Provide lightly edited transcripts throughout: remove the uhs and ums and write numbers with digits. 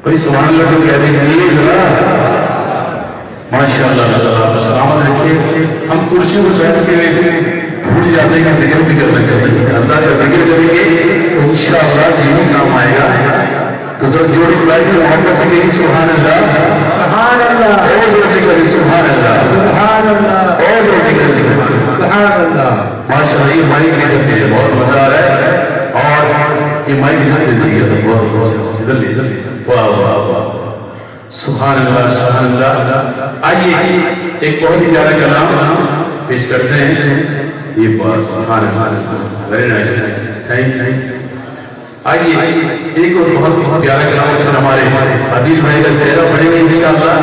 بھائی سبحان اللہ تو کہہ دیجیے ذرا ماشاء اللہ آپ سلامت رکھیے. ہم کرسیوں پر بیٹھ کے بھول جاتے ہیں کہ ذکر بھی کرنا چاہیے. اللہ کا ذکر کریں گے تو انشاءاللہ دین کام آئے گا. تو ذرا جوڑی بلائی کہ محمد سے کہیں سبحان اللہ سبحان اللہ اور جو سے کہیں سبحان اللہ سبحان اللہ اور جو سے کہیں سبحان اللہ. ماشاء اللہ یہ مائک کے کرتے ہیں بہت مزہ آ رہا ہے. اور یہ مائک ادھر دے دیجیے تو بہت ادھر لے واہ واہ واہ سبحان اللہ سبحان اللہ. آئیے ایک بہت ہی پیارا کلام پیش کرتے ہیں. یہ بات سبحان اللہ ویری نائس تھینک یو. آئیے ایک اور بہت پیارا کلام ہے ہمارے عادل بھائی کا زہرہ پڑھیں گے انشاءاللہ.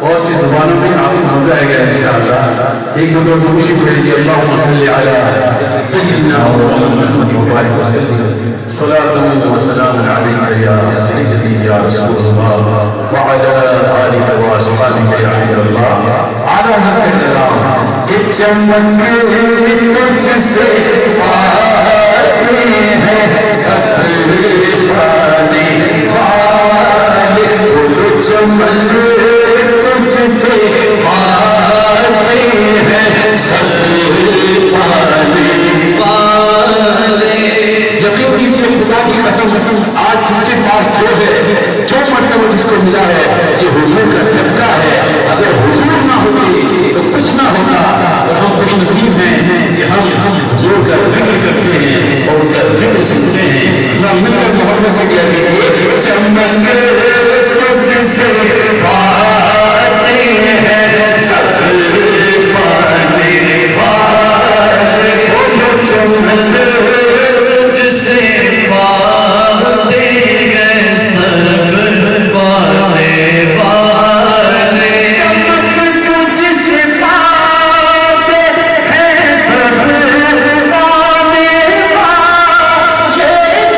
بہت سی زبانوں میں آپ کو مزہ آئے گا انشاءاللہ. ایک مرتبہ دوشی پڑھیں گے اللہم صلی علی سیدنا محمد وبارک وسلم صلاة و سلام علیکہ یا سیدی یا رسول اللہ وعلی آلہ و اصحابہ یا حبیب اللہ. آنا ہم کلام کہ چمک تجھ سے آتے ہیں سفر پانے والے. بولو چمک تجھ سے آتے ہیں سفر پانے والے. یقین کیجیے خدا کی قسم آج جس کے پاس جو ہے جو مرتبہ جس کو ملا ہے یہ حضور کا صدقہ ہے. اگر حضور نہ ہوتی تو کچھ نہ ہوتا. اور ہم خوش نصیب ہیں کہ ہم حضور کا ذکر کرتے ہیں اور ان کا ذکر سنتے ہیں. ذرا مل کر محبت سے کہہ دیجیے چمک تجھ سے آتے ہیں سفر پانے والے. بولو چمک تجھ سے آتے ہیں سفر پانے والے. چمک تجھ سے آتے ہیں سفر پانے والے.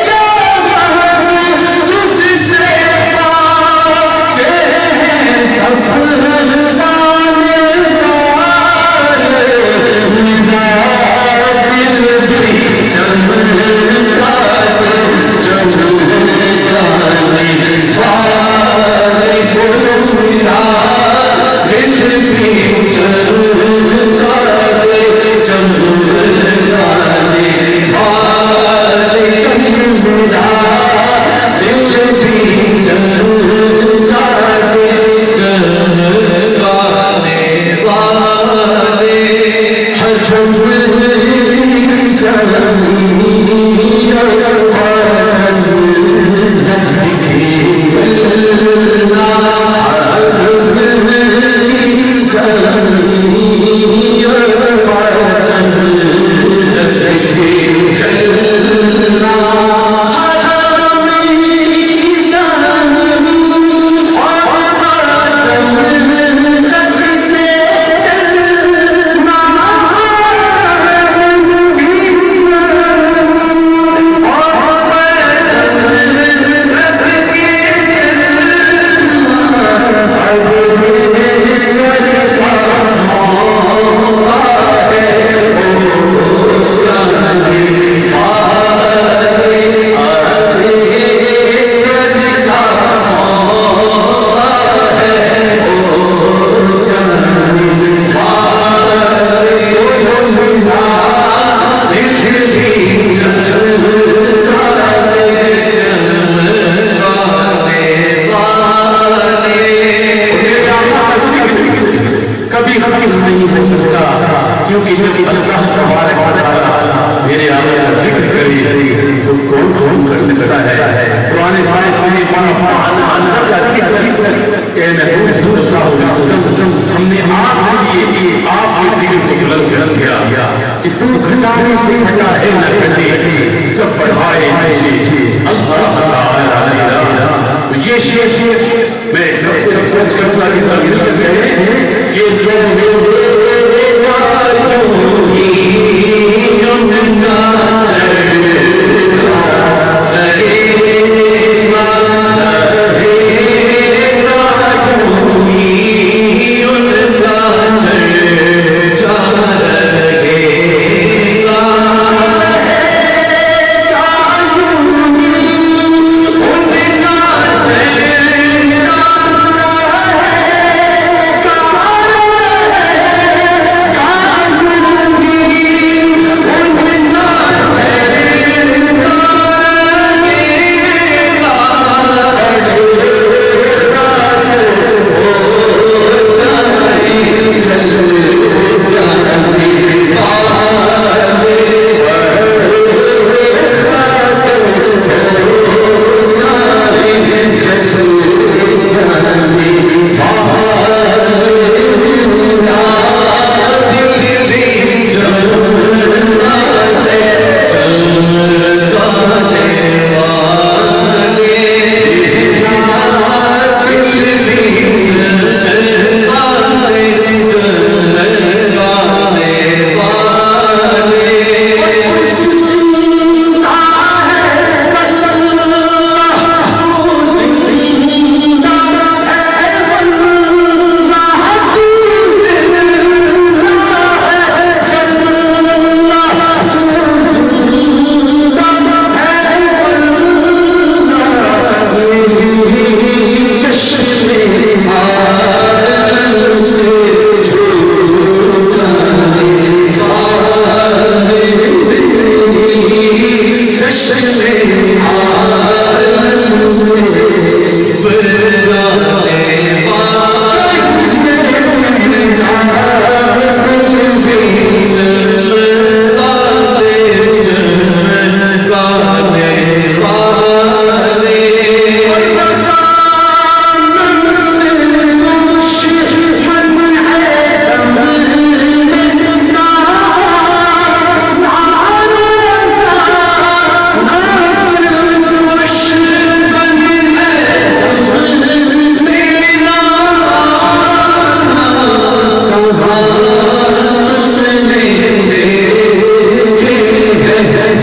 چمک تجھ سے آتے ہیں سفر پانے والے. میرا دل بھی چمکا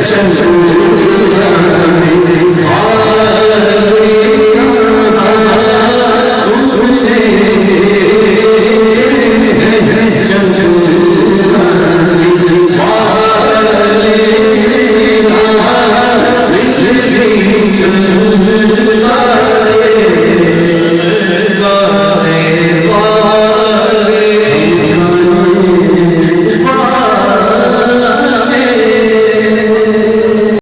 چلو